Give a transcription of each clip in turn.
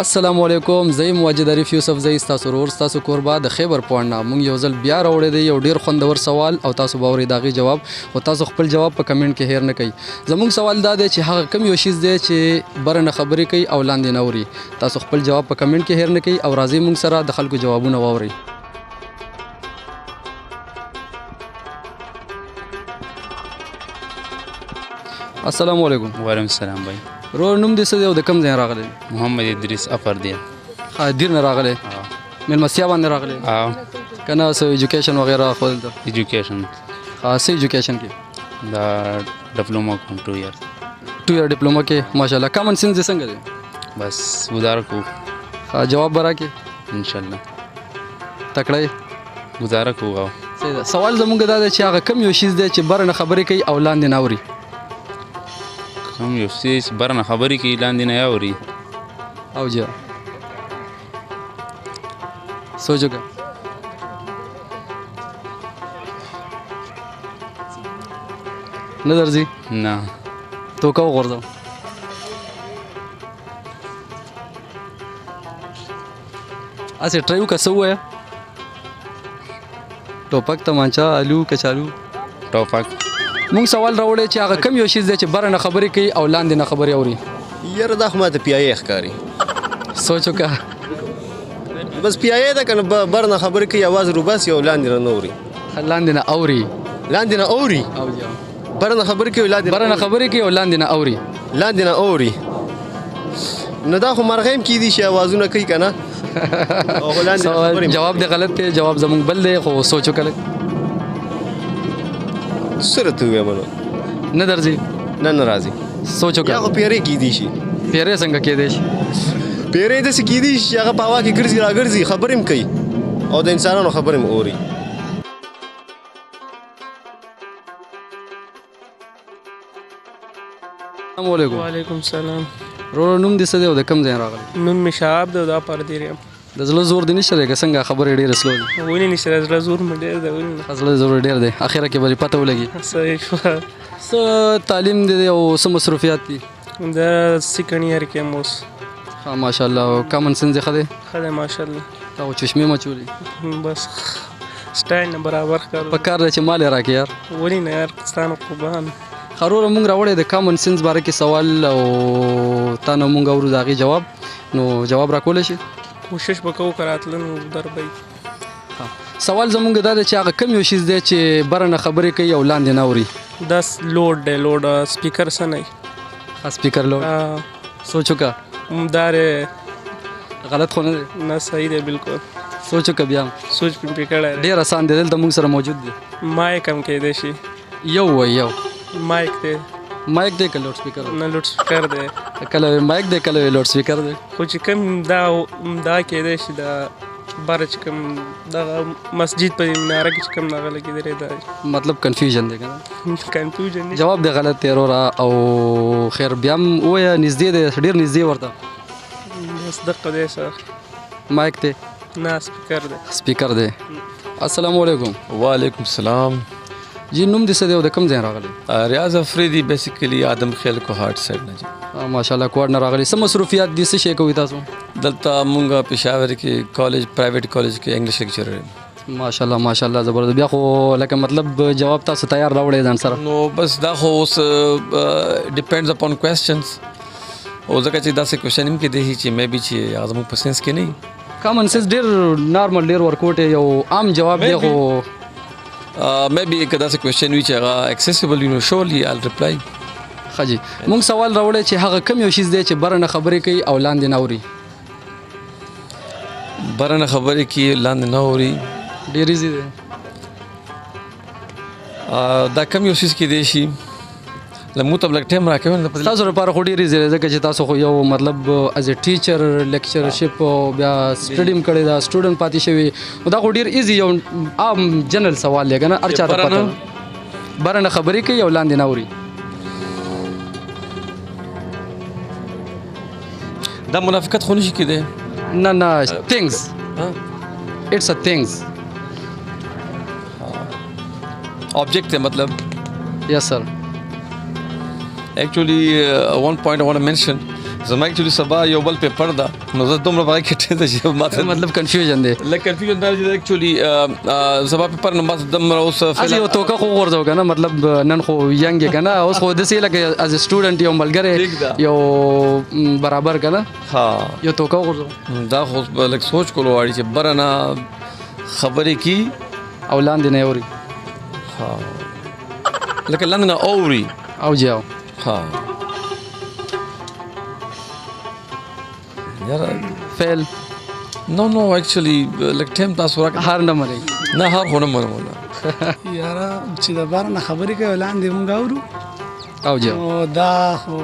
السلام علیکم، زه یم واجد عریف یوسفزی، ستاسو ورور ستاسو کوربه د خیبر پوهنه. موږ یو ځل بیا راوړی دی یو ډیر خوندور سوال او تاسو به اورئ د هغې جواب، او تاسو خپل جواب په کمنټ کې هیر نه کوئ. زموږ سوال دا دی چې هغه کوم یو شیز دی چې بره نه خبرې کوي او لاندې نه اوري. تاسو خپل جواب په کمنټ کې هیر نه کوئ او راځئ موږ سره د خلکو جوابونه واورئ. السلام علیکم. وعلیکم السلام بھائی. ورور نوم دې څه دی او د کوم ځای راغلی؟ محمد ادریس افردین. دیر نه راغلی؟ میلمستیا باندې راغلی که نه څه ایجوکیشن وغیره خپل ده؟ ایجوکیشن. څه ایجوکیشن کې؟ دا ډپلوما کوم 2 ایئر. 2 ایئر ډپلوما کې ماشاءالله. کامن سنس دې څنګه دی؟ بس گزاره کو. جواب به راکړې انشاءالله. تکړه یې؟ گزاره کو. صحیح ده. سوال زموږ دا دی چې هغه کوم یو شیز دی چې بره نه خبرې کوي او لاندې نه اوري؟ کوم یو شیز بره نه خبرې کوي لاندې نه اوري؟ او جا سوچ وکړه. نه درځي؟ نه. توکه وغورځوه. هسې ټرای وکړه. څه ووایه؟ ټوپک، تمانچه، الو، کچالو؟ ټوپک. مونږ سوال راوړی چې هغه کوم یو شیز دی چې بره نه خبرې کوي او لاندې نه خبرې اوري؟ یاره دا خو ماته پیایې ښکاري. سوچ وکړه. بس پیایې ده که نه بر نه خبرې کوي اواز روباسي او لاندې نه اوري. لاندې نه اوري. لاندې نه اوري. او جا بر نه خبرې کوي بره نه خبرې کوي او لاندې نه اوري. لاندې نه اوري. نو دا خو مرغیم کیدی شي اوازونه کوي که نه. جواب دی غلط دی. جواب زمونږ بل دی خو سوچ وکړه. څه راته ووایم نو؟ نه درځي؟ نه نه راځي. سوچ وکړه. یا خو پیرې کیدی شي. پیرې څنګه کیدی شي؟ پیرې داسې کیدی شي چې هغه په هوا کې ګرځي راګرځي، خبرې هم کوي او د انسانانو خبرې هم اوري. السلام علیکم. وعلیکم السلام. ورور نوم دې څه دی او د کوم ځای راغلی؟ نوم مې شهاب دی او دا پردیر یم. د زړه زور دې نشته دی که څنګه خبرې ډېرې سلو دي؟ ولې نشته دی؟ زړه زور مې ډېر دی. ولې نه؟ زړه زور ډېر دی. اخره کې به دې پته ولګي. صحیح شوه. څه تعلیم دی او څه مصروفیات دي؟ دا سیکنډ ایئر کې یم اوس. ها ماشاءالله. کامن سنس دې ښه دی؟ ښه دی ماشاءالله. او چشمې مچولي؟ بس سټایل نه برابر ښکارو. په کار دی چې مال یې راکړې یار. ولې نه یار ستانه قربان. وروره موږ راوړی د کامن سنس باره کې سوال او تا نه موږ اورو د هغې جواب. نو جواب راکولی شي؟ کوشش به کوو که راتله نو دربی. سوال زمونږ دا دی چې هغه کوم یو شیز دی چې بره نه خبرې کوي او لاندې نه اوري؟ دا لوډ دی. لوډ سپیکر څه نه وي. سپیکر لوډ. سوچ وکړه. دا دی. غلط خو نه دی؟ نه صحیح دی بالکل. سوچ وکړه بیا. سوچ پې کړی دی. ډېر اسان دی. دلته موږ سره موجود دی. مایک هم کیدی شي. یو وایي یو. مایک دی. مایک دی که لوډ سپیکر؟ نه لوډ سپیکر دی. کله وایي مایک دی کله وایي لوډ سپیکر دی. خو چې کوم دا کیدی شي دا بره چې کوم دغه مسجد په مناره کې چې کوم دغه لګېدلی دا مطلب کنفیوژن دی که نه؟ کنفیوژن نه. جواب دی غلط دی وروره. او خیر بیا هم ووایه نږدې دی ډېر نږدې ورته. بس دقه دی سر. مایک دی؟ نه سپیکر دی. سپیکر دی. السلام علیکم. وعلیکم السلام. جی نوم دې څه دی او د کوم ځای راغلی؟ ریاض افریدي بیسیکلی آدم خیل کو هارټ سایډ نه جی. ماشاءالله کوډ نه راغلی. څه مصروفیات دي؟ څه شی کوئ تاسو؟ دلته مونږ پېښور کې کالج پرایویټ کالج کې انګلیش لیکچرر یم. ماشاءالله ماشاءالله زبردست. بیا خو لکه مطلب جواب تاسو تیار راوړی ځان سره؟ نو بس دا خو اوس ډیپینډز اپون کوېسچنز او ځکه چې داسې کوېشن هم کېدی شي چې مې بي چې هغه زموږ په سینس کې نه وي. کامن سنس ډېر نارمل ډېر ورکوټ یو عام جواب دی خو maybe که داسې کوېشن وي چې هغه اکسیسیبل وي نو شورلی آل ریپلای. ښه جي. موږ سوال راوړی چې هغه کوم یو شیز دی چې بره نه خبرې کوي او لاندې نه اوري؟ بره نه خبرې کوي لاندې نه اوري. ډېر ایزي دی. دا کوم یو شیز کېدی شي لمو ته لږ ټایم راکوي. تاسو لپاره خو ډېر ایزي دی ځکه چې تاسو خو یو مطلب ایز ا ټیچر لیکچرشپ او بیا سټډي هم کړې ده سټوډنټ پاتې شوي دا خو ډېر ایزي یو عام جنرال سوال دی که نه؟ هر چا ته پته بره نه خبرې کوي او لاندې نه اوري. دا منافقت خو نشي کېدی. نه نه things it's a things object ہے مطلب. yes sir. Actually, one point I want to mention, زما اکچولي سبا یو بل پیپر ده نو زه دومره پهغې کې ټینس چې ماته مطلب کنفیوژن دی لږ کنفیوژن دا چې اکچولي سبا پیپر نه ماته دومره اوس اصل یو توکه خو غورځو که نه مطلب نن خو ینګ یې که نه اوس خو داسې لکه ایز ا سټوډنټ یو ملګری یو برابر که نه ها یو توکه وغورځو دا خو لږ سوچ کولو غواړي چې بره نه خبرې کي او لاندې نه اوري ها لکه لاندې نه اوري او جاو ها یاره فیل نو اکچولي لږ ټایم تاسو راکړه هر نه منئ نه هر خو نه منم یاره چې د بار نه خبرې کوي لاندې مونږ اورو او جاو او دا خو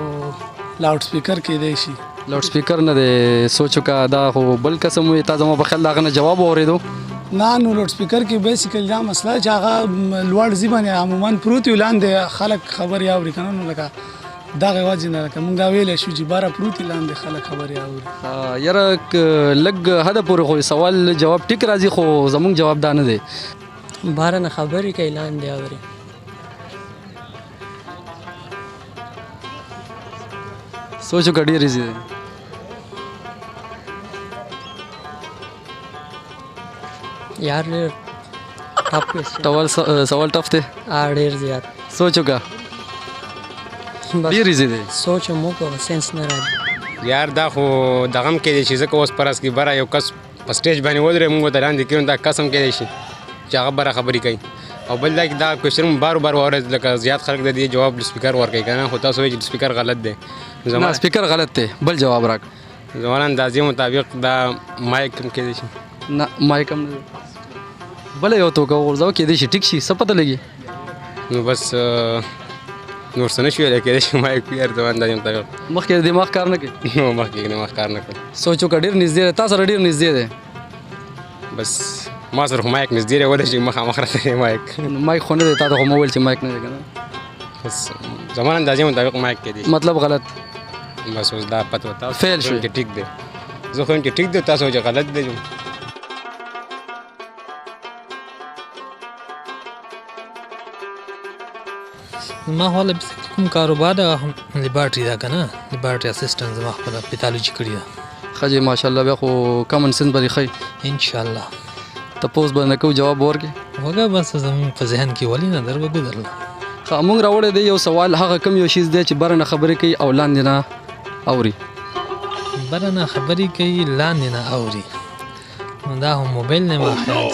لاوډ سپیکر کېدی شي لاوډ سپیکر نه دی سوچو که دا خو بل قسم وي تا زما په خیال د هغه نه جواب واورېدو نه نو لاوډ سپیکر کې بیسیکلی دا مسله چې هغه لوړ ځي باندې عموما پروت وي لاندې خلک خبرې اوري که نه نو لکه دغه وجې نه لکه مونږ دا ویلی شو چې باره پروت وي لاندې خلک خبرې اوري یاره لږ حده پورې خو سوال جواب ټیک راځي خو زمونږ جواب دا نه دی باره نه خبرې کوي لاندې اوري سوچو که ډېر ایزي دی یار ډېر ټف کوېسچن سوال ټف دی ډېر زیات سوچو که ډېر ایزي دی سوچ هم وکړو سینس نه راځي یار دا خو دغه هم کېدی شي ځکه اوس پرس کې بره یو کس په سټیج باندې ودرې موږ ورته لاندې کړو دا کس هم کېدی شي چې هغه بره خبرې کوي او بل دا دا کوېشن بار بار واورېد لکه زیات خلک د دې جواب سپیکر ورکوي که نه خو تاسو وایئ چې سپیکر غلط دی نه سپیکر غلط دی بل جواب راک زما اندازې مطابق دا مایک هم کېدی شي نه مایک هم نه بله یو توکه وغورځوه کېدی شي ټیک شي څه پته لګي نو بس نور څه نه شي ویلی کېدی شي مایک یار زما اندازې مطابق مخکې دماغ کار نه کوي نو مخکې دماغ کار نه کوي سوچو که ډېر نږدې دی تا سره ډېر نږدې دی بس ما سره خو مایک نږدې دی ولی چې مخامخ راته دی مایک مایک خو نه دی تا ته خو ما ویل چې مایک نه دی که نه بس زما اندازې مطابق مایک کېدی شي مطلب غلط بس اوس دا پته وه تاسو فیل شوی. چې ټیک دی زه خو یم چې ټیک دی تاسو چې غلط دی ما حواله کوم کاروبار ده لیبارټري ده که نه لیبارټري اسسټنټ زما خپله پیتالوجي کړې ده ښه جی ماشاءالله بیا خو کامن سنس به دې ښایي انشاءالله تپوس به نه کوو جواب ورکړي وګه بس زموږ په ذهن کې ولې نه در وګو درله ښه موږ راوړی دی یو سوال هغه کم یو شیز دی چې بره نه خبرې کوي او لاندې نه اوري بره نه خبرې کوي لاندې نه اوري نو دا هم موبایل نه ما خیال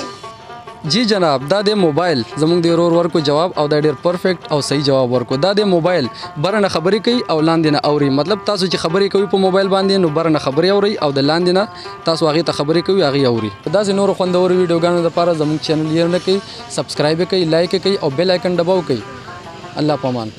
جی جناب دا د موبایل زموږ د ورور ورکو جواب او دا ډیر پرفیکټ او صحیح جواب ورکو دا د موبایل بره نه خبرې کوي او لاندې نه اوري مطلب تاسو چې خبرې کوي په موبایل باندې نو بره نه خبرې اوري او د لاندې نه تاسو هغې ته خبرې کوي هغې اوري داسې نورو خوندورو ویډیوګانو لپاره زموږ چینل یې نه کوي سبسکرایب یې کوي لایک یې کوي او بیل آیکن دباو کوي الله پامان